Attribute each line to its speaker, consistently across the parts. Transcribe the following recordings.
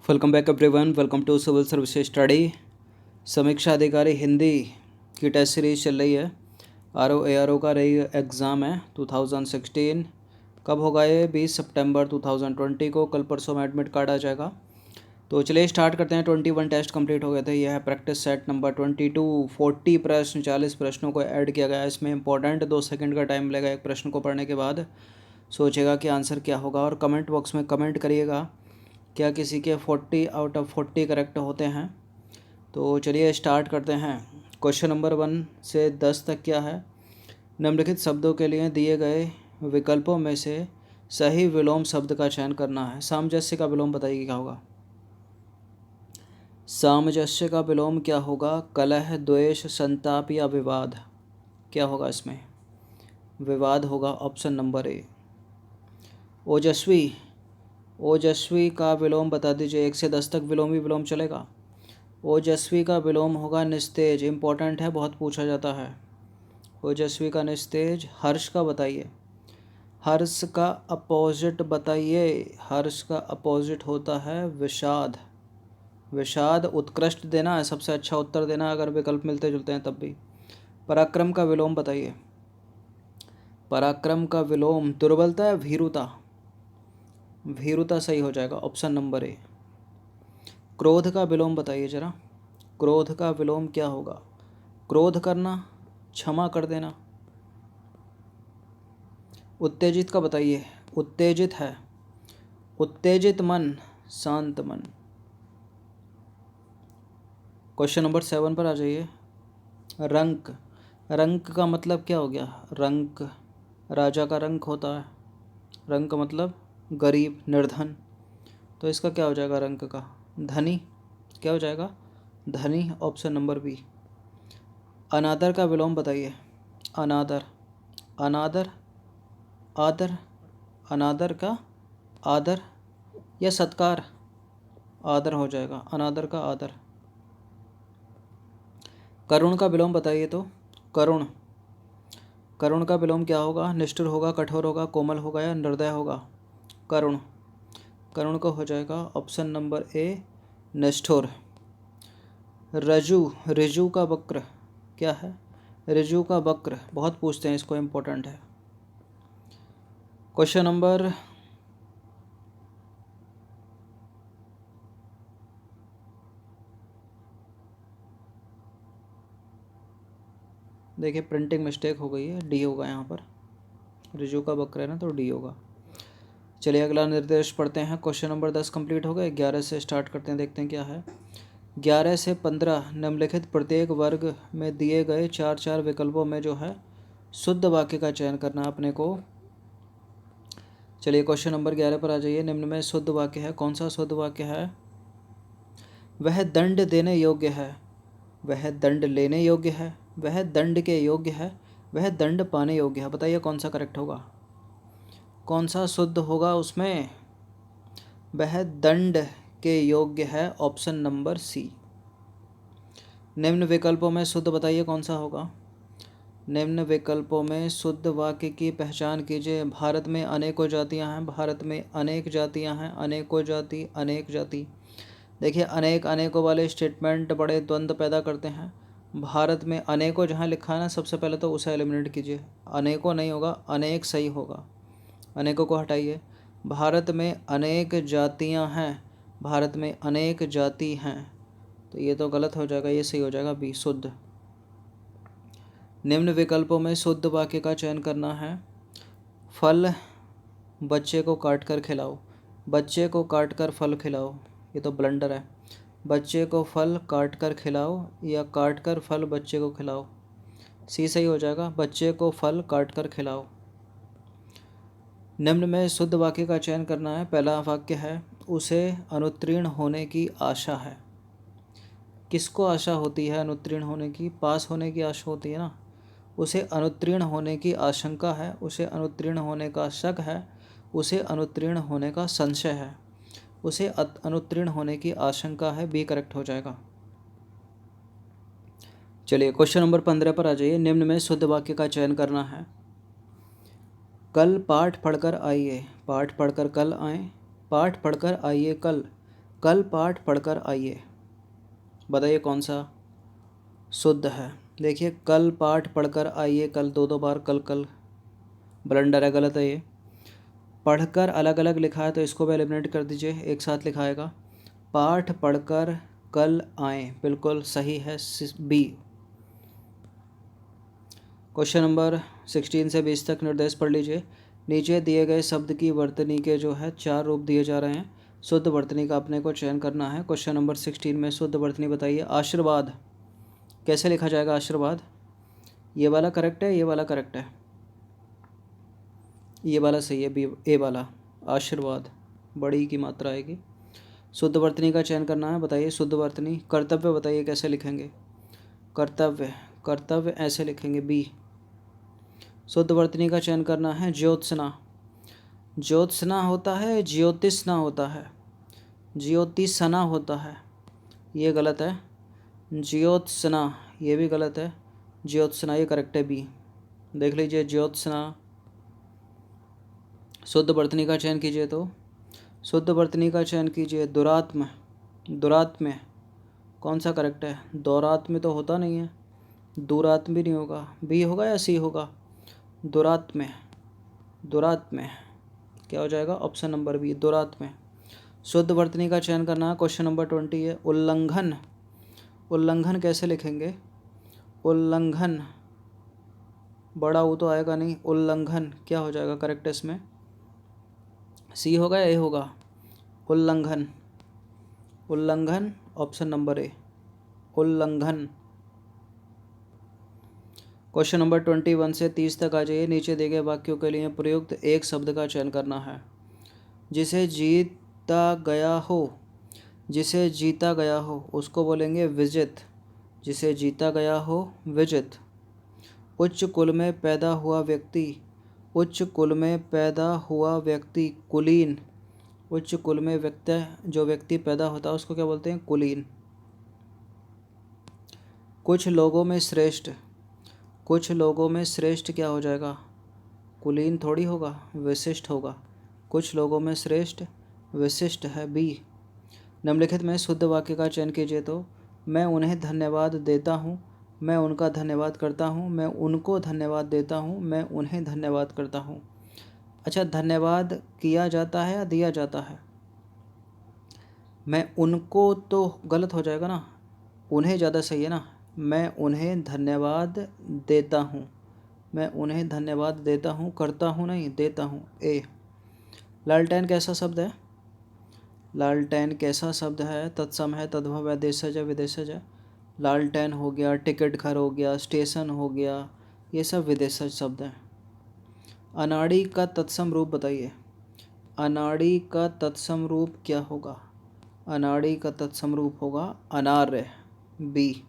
Speaker 1: Welcome back everyone, welcome to civil service study. समीक्षा अधिकारी हिंदी की टेस्ट सीरीज चल रही है। आर ओ का रही एग्ज़ाम है 2016। कब होगा ये? 20 सितंबर 2020 को। कल परसों में एडमिट कार्ड आ जाएगा। तो चलिए स्टार्ट करते हैं। 21 टेस्ट कंप्लीट हो गए थे। यह है प्रैक्टिस सेट नंबर 22। 40 प्रश्न, 40 प्रश्नों को ऐड किया गया है। इसमें इंपॉर्टेंट 2 सेकंड का टाइम लगेगा एक प्रश्न को पढ़ने के बाद। सोचेगा कि आंसर क्या होगा और कमेंट बॉक्स में कमेंट करिएगा क्या किसी के 40 आउट ऑफ 40 करेक्ट होते हैं। तो चलिए स्टार्ट करते हैं। क्वेश्चन नंबर 1 से 10 तक क्या है? निम्नलिखित शब्दों के लिए दिए गए विकल्पों में से सही विलोम शब्द का चयन करना है। सामंजस्य का विलोम बताइए क्या होगा? सामंजस्य का विलोम क्या होगा? कलह, द्वेष, संताप या विवाद? क्या होगा इसमें? विवाद होगा। ऑप्शन नंबर ए। ओजस्वी, ओजस्वी का विलोम बता दीजिए। 1 से 10 तक विलोम ही विलोम चलेगा। ओजस्वी का विलोम होगा निस्तेज। इम्पोर्टेंट है, बहुत पूछा जाता है। ओजस्वी का निस्तेज। हर्ष का बताइए। हर्ष का अपोजिट बताइए। हर्ष का अपोजिट होता है विषाद। विषाद उत्कृष्ट देना है, सबसे अच्छा उत्तर देना है, अगर विकल्प मिलते जुलते हैं तब भी। पराक्रम का विलोम बताइए। पराक्रम का विलोम दुर्बलता है भीरुता? भीरुता सही हो जाएगा। ऑप्शन नंबर ए। क्रोध का विलोम बताइए जरा। क्रोध का विलोम क्या होगा? क्रोध करना, क्षमा कर देना। उत्तेजित का बताइए। उत्तेजित है उत्तेजित मन, शांत मन। क्वेश्चन नंबर 7 पर आ जाइए। रंक, रंक का मतलब क्या हो गया? रंक राजा का रंक होता है। रंक मतलब गरीब, निर्धन। तो इसका क्या हो जाएगा? रंक का धनी। क्या हो जाएगा? धनी। Option number B. अनादर का विलोम बताइए। अनादर, अनादर, आदर। अनादर का आदर या सत्कार? आदर हो जाएगा। अनादर का आदर। करुण का विलोम बताइए तो। करुण, करुण का विलोम क्या होगा? निष्ठुर होगा, कठोर होगा, कोमल होगा या निर्दय होगा? करुण, करुण को हो जाएगा ऑप्शन नंबर ए, निष्ठुर। रजू, रिजू का वक्र क्या है? रिजू का वक्र बहुत पूछते हैं, इसको इम्पोर्टेंट है। क्वेश्चन नंबर देखिए, प्रिंटिंग मिस्टेक हो गई है, डी होगा यहाँ पर। रिजू का वक्र है ना, तो डी होगा। चलिए अगला निर्देश पढ़ते हैं। क्वेश्चन नंबर 10 कंप्लीट हो गए। 11 से स्टार्ट करते हैं, देखते हैं क्या है। 11 से 15 निम्नलिखित प्रत्येक वर्ग में दिए गए 4 विकल्पों में जो है शुद्ध वाक्य का चयन करना अपने को। चलिए क्वेश्चन नंबर 11 पर आ जाइए। निम्न में शुद्ध वाक्य है। कौन सा शुद्ध वाक्य है? वह दंड देने योग्य है, वह दंड लेने योग्य है, वह दंड के योग्य है, वह दंड पाने योग्य है। बताइए कौन सा करेक्ट होगा? कौन सा शुद्ध होगा उसमें? वह दंड के योग्य है। Option number C. निम्न विकल्पों में शुद्ध बताइए कौन सा होगा? निम्न विकल्पों में शुद्ध वाक्य की पहचान कीजिए। भारत में अनेकों जातियां हैं। भारत में अनेक जातियां हैं। अनेकों जाति, अनेक जाति। देखिए, अनेक अनेकों वाले स्टेटमेंट बड़े द्वंद्व पैदा करते हैं। भारत में अनेकों जहाँ लिखा है ना, सबसे पहले तो उसे एलिमिनेट कीजिए। अनेकों नहीं होगा, अनेक सही होगा। अनेकों को हटाइए। भारत में अनेक जातियां हैं। भारत में अनेक जाति हैं, तो ये तो गलत हो जाएगा, ये सही हो जाएगा बी, शुद्ध। निम्न विकल्पों में शुद्ध वाक्य का चयन करना है। फल बच्चे को काट कर खिलाओ। बच्चे को काट कर फल खिलाओ, ये तो ब्लंडर है। बच्चे को फल काट कर खिलाओ या काट कर फल बच्चे को खिलाओ? सी सही हो जाएगा, बच्चे को फल काट कर खिलाओ। निम्न में शुद्ध वाक्य का चयन करना है। पहला वाक्य है, उसे अनुत्तीर्ण होने की आशा है। किसको आशा होती है अनुत्तीर्ण होने की? पास होने की आशा होती है ना। उसे अनुत्तीर्ण होने की आशंका है, उसे अनुत्तीर्ण होने का शक है, उसे अनुत्तीर्ण होने का संशय है। उसे अनुत्तीर्ण होने की आशंका है, बी करेक्ट हो जाएगा। चलिए क्वेश्चन नंबर 15 पर आ जाइए। निम्न में शुद्ध वाक्य का चयन करना है। कल पाठ पढ़कर आइए। पाठ पढ़कर कल आएँ, पाठ पढ़कर आइए कल। कल पाठ पढ़कर आइए, बताइए कौन सा शुद्ध है। देखिए कल पाठ पढ़कर आइए, कल दो बार कल कल ब्लंडर है, गलत है ये। पढ़कर अलग अलग लिखा है तो इसको भी एलिमिनेट कर दीजिए, एक साथ लिखा आएगा। पाठ पढ़कर कल आएँ, बिल्कुल सही है बी। क्वेश्चन नंबर 16 से 20 तक निर्देश पढ़ लीजिए। नीचे दिए गए शब्द की वर्तनी के जो है 4 रूप दिए जा रहे हैं। शुद्ध वर्तनी का अपने को चयन करना है। क्वेश्चन नंबर 16 में शुद्ध वर्तनी बताइए। आशीर्वाद कैसे लिखा जाएगा? आशीर्वाद, ये वाला करेक्ट है, ये वाला करेक्ट है, ये वाला सही है, बी ए वाला। आशीर्वाद बड़ी की मात्रा आएगी। शुद्ध वर्तनी का चयन करना है, बताइए शुद्ध वर्तनी। कर्तव्य बताइए कैसे लिखेंगे? कर्तव्य, कर्तव्य ऐसे लिखेंगे, बी। शुद्ध वर्तनी का चयन करना है। ज्योत्सना, ज्योत्सना होता है, ज्योतिषना होता है, ज्योतिषना होता है, ये गलत है। ज्योत्सना ये भी गलत है। ज्योत्सना ये करेक्ट है, बी। देख लीजिए ज्योत्सना। शुद्ध वर्तनी का चयन कीजिए, तो शुद्ध वर्तनी का चयन कीजिए। दुरात्म, दुरात्म्य कौन सा करेक्ट है? दौरात्म्य तो होता नहीं है, दुरात्म्य भी नहीं होगा, बी होगा या सी होगा? दुरात्म्य, दुरात्म्य क्या हो जाएगा? ऑप्शन नंबर बी, दुरात्म्य। शुद्ध वर्तनी का चयन करना है। क्वेश्चन नंबर 20 है। उल्लंघन, उल्लंघन कैसे लिखेंगे? उल्लंघन, बड़ा वो तो आएगा नहीं, उल्लंघन क्या हो जाएगा करेक्ट इसमें? सी होगा या ए होगा? उल्लंघन, उल्लंघन ऑप्शन नंबर ए, उल्लंघन। क्वेश्चन नंबर 21 से 30 तक आ जाइए। नीचे दिए गए वाक्यों के लिए प्रयुक्त एक शब्द का चयन करना है। जिसे जीता गया हो, जिसे जीता गया हो उसको बोलेंगे विजित, जिसे जीता गया हो विजित। उच्च कुल में पैदा हुआ व्यक्ति, उच्च कुल में पैदा हुआ व्यक्ति कुलीन। उच्च कुल में जो व्यक्ति पैदा होता है उसको क्या बोलते हैं? कुलीन। कुछ लोगों में श्रेष्ठ, कुछ लोगों में श्रेष्ठ क्या हो जाएगा? कुलीन थोड़ी होगा, विशिष्ट होगा। कुछ लोगों में श्रेष्ठ विशिष्ट है, बी। निम्नलिखित में शुद्ध वाक्य का चयन कीजिए, तो मैं उन्हें धन्यवाद देता हूँ, मैं उनका धन्यवाद करता हूँ, मैं उनको धन्यवाद देता हूँ, मैं उन्हें धन्यवाद करता हूँ। अच्छा, धन्यवाद किया जाता है या दिया जाता है? मैं उनको तो गलत हो जाएगा ना, उन्हें ज़्यादा सही है ना। मैं उन्हें धन्यवाद देता हूँ, मैं उन्हें धन्यवाद देता हूँ, करता हूँ नहीं, देता हूँ, ए। लालटेन कैसा शब्द है? लालटेन कैसा शब्द है? तत्सम है, तद्भव है, देशज है, विदेशज है। लालटेन हो गया, टिकट घर हो गया, स्टेशन हो गया, ये सब विदेशज शब्द हैं। अनाड़ी का तत्सम रूप बताइए। अनाड़ी का तत्सम रूप क्या होगा? अनाड़ी का तत्सम रूप होगा अनार्य, बी।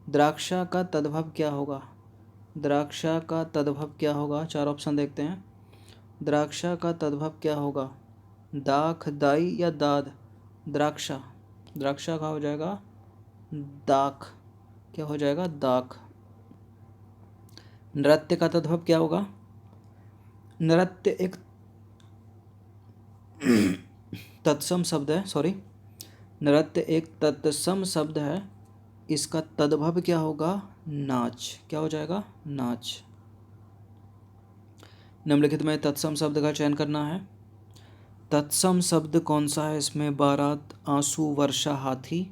Speaker 1: द्राक्षा का तद्भव क्या होगा? द्राक्षा का तद्भव क्या होगा? 4 ऑप्शन देखते हैं। द्राक्षा का तद्भव क्या होगा? दाख, दाई या दाद? द्राक्षा, द्राक्षा का हो जाएगा दाख, क्या हो जाएगा? दाख। नृत्य का तद्भव क्या होगा? नृत्य एक तत्सम शब्द है, सॉरी, नृत्य एक तत्सम शब्द है, इसका तद्भव क्या होगा? नाच, क्या हो जाएगा? नाच। निम्नलिखित में तत्सम शब्द का चयन करना है। तत्सम शब्द कौन सा है इसमें? बारात, आंसू, वर्षा, हाथी।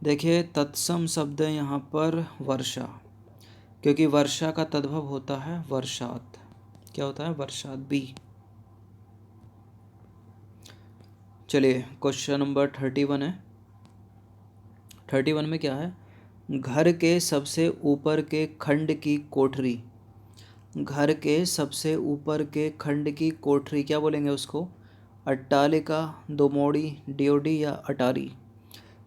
Speaker 1: देखिए तत्सम शब्द है यहाँ पर वर्षा, क्योंकि वर्षा का तद्भव होता है वर्षात। क्या होता है? वर्षात, बी। चलिए क्वेश्चन नंबर 31 है। 31 में क्या है? घर के सबसे ऊपर के खंड की कोठरी, घर के सबसे ऊपर के खंड की कोठरी क्या बोलेंगे उसको? अट्टालिका, दोमोड़ी, ड्योढ़ी या अटारी?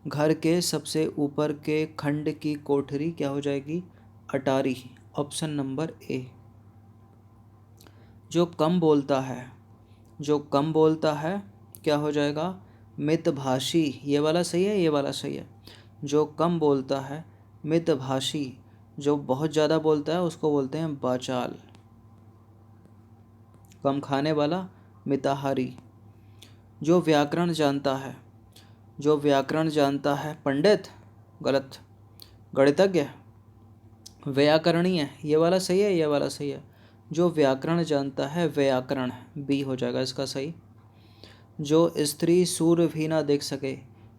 Speaker 1: घर के सबसे ऊपर के खंड की कोठरी क्या हो जाएगी? अटारी, ऑप्शन नंबर ए। जो कम बोलता है, जो कम बोलता है क्या हो जाएगा? मितभाषी, ये वाला सही है, ये वाला सही है। जो कम बोलता है मितभाषी, जो बहुत ज़्यादा बोलता है उसको बोलते हैं बाचाल। कम खाने वाला मिताहारी। जो व्याकरण जानता है, जो व्याकरण जानता है पंडित, गलत, गणितज्ञ, व्याकरणीय, ये वाला सही है, ये वाला सही है। जो व्याकरण जानता है व्याकरण, बी हो जाएगा इसका सही। जो स्त्री सूर्य भी ना देख सके,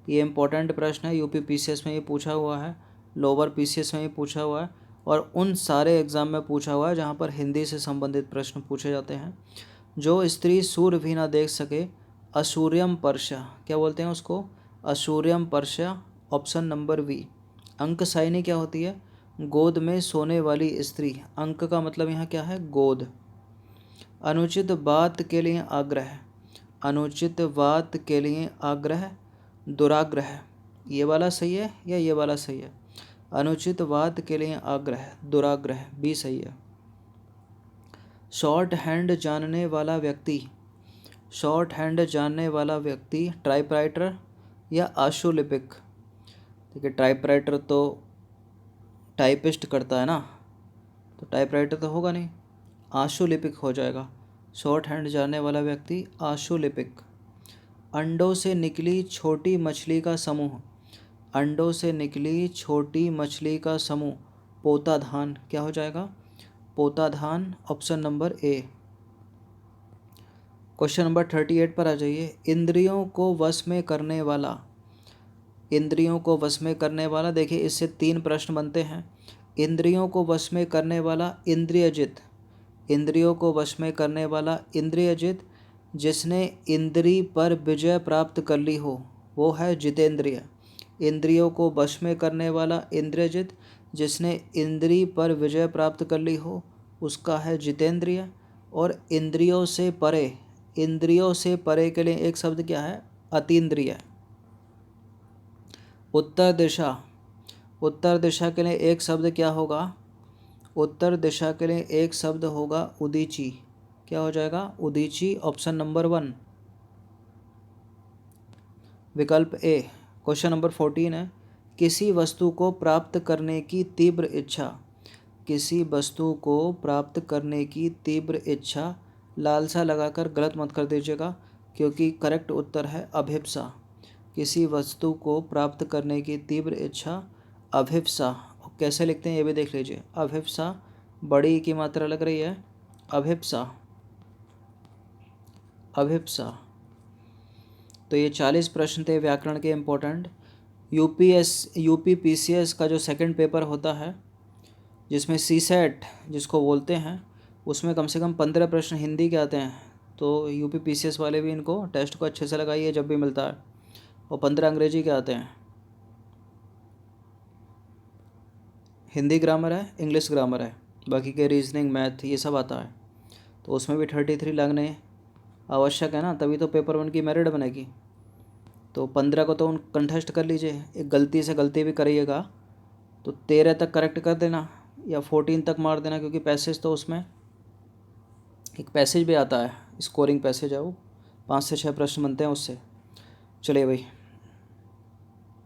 Speaker 1: ये इम्पोर्टेंट प्रश्न है, यूपी पीसीएस में ये पूछा हुआ है, लोअर पीसीएस में ये पूछा हुआ है, और उन सारे एग्ज़ाम में पूछा हुआ है जहाँ पर हिंदी से संबंधित प्रश्न पूछे जाते हैं। जो स्त्री सूर्य भी ना देख सके, असूर्यम पर्शा, क्या बोलते हैं उसको, असूर्यम पर्शा, ऑप्शन नंबर वी। अंक साइनी क्या होती है, गोद में सोने वाली स्त्री, अंक का मतलब यहाँ क्या है, गोद। अनुचित बात के लिए आग्रह, अनुचित बात के लिए आग्रह, दुराग्रह, ये वाला सही है या ये वाला सही है, अनुचित बात के लिए आग्रह, दुराग्रह, बी सही है। शॉर्ट हैंड जानने वाला व्यक्ति, शॉर्ट हैंड जानने वाला व्यक्ति टाइपराइटर या आशुलिपिक, देखिए टाइपराइटर तो टाइपिस्ट करता है ना, तो टाइपराइटर तो होगा नहीं, आशुलिपिक हो जाएगा। शॉर्ट हैंड जानने वाला व्यक्ति आशुलिपिक। अंडों से निकली छोटी मछली का समूह, अंडों से निकली छोटी मछली का समूह, पोताधान, क्या हो जाएगा, पोताधान, option number A. Question number 38 पर आ जाइए। इंद्रियों को वश में करने वाला, इंद्रियों को वश में करने वाला, देखिए इससे 3 प्रश्न बनते हैं। इंद्रियों को वश में करने वाला इंद्रियजित, इंद्रियों को वश में करने वाला इंद्रियजित, जिसने इंद्री पर विजय प्राप्त कर ली हो वो है जितेंद्रिय। इंद्रियों को वश में करने वाला इंद्रियजित, जिसने इंद्री पर विजय प्राप्त कर ली हो उसका है जितेंद्रिय। और इंद्रियों से परे, इंद्रियों से परे के लिए एक शब्द क्या है, अतीन्द्रिय। उत्तर दिशा, उत्तर दिशा के लिए एक शब्द क्या होगा, उत्तर दिशा के लिए एक शब्द होगा उदीची, क्या हो जाएगा, उदीची, ऑप्शन नंबर 1, विकल्प ए। क्वेश्चन नंबर 14 है। किसी वस्तु को प्राप्त करने की तीव्र इच्छा, किसी वस्तु को प्राप्त करने की तीव्र इच्छा, लालसा लगाकर गलत मत कर दीजिएगा क्योंकि करेक्ट उत्तर है अभिप्सा। किसी वस्तु को प्राप्त करने की तीव्र इच्छा, अभिप्सा। कैसे लिखते हैं ये भी देख लीजिए, अभिप्सा, बड़ी की मात्रा लग रही है, अभिप्सा, अभिप्सा। तो ये 40 प्रश्न थे व्याकरण के इम्पोर्टेंट। यूपी पीसीएस का जो सेकंड पेपर होता है जिसमें सीसेट जिसको बोलते हैं, उसमें कम से कम 15 प्रश्न हिंदी के आते हैं। तो यूपी पीसीएस वाले भी इनको टेस्ट को अच्छे से लगाइए जब भी मिलता है, और 15 अंग्रेजी के आते हैं। हिंदी ग्रामर है, इंग्लिश ग्रामर है, बाकी के रीजनिंग, मैथ, ये सब आता है। तो उसमें भी 33 लगने आवश्यक है ना, तभी तो पेपर 1 की मेरिट बनेगी। तो 15 को तो उन कंटेस्ट कर लीजिए, एक गलती से गलती भी करिएगा तो 13 तक करेक्ट कर देना या 14 तक मार देना, क्योंकि पैसेज तो उसमें एक पैसेज भी आता है, स्कोरिंग पैसेज है वो, 5 से 6 प्रश्न बनते हैं उससे। चलिए भाई।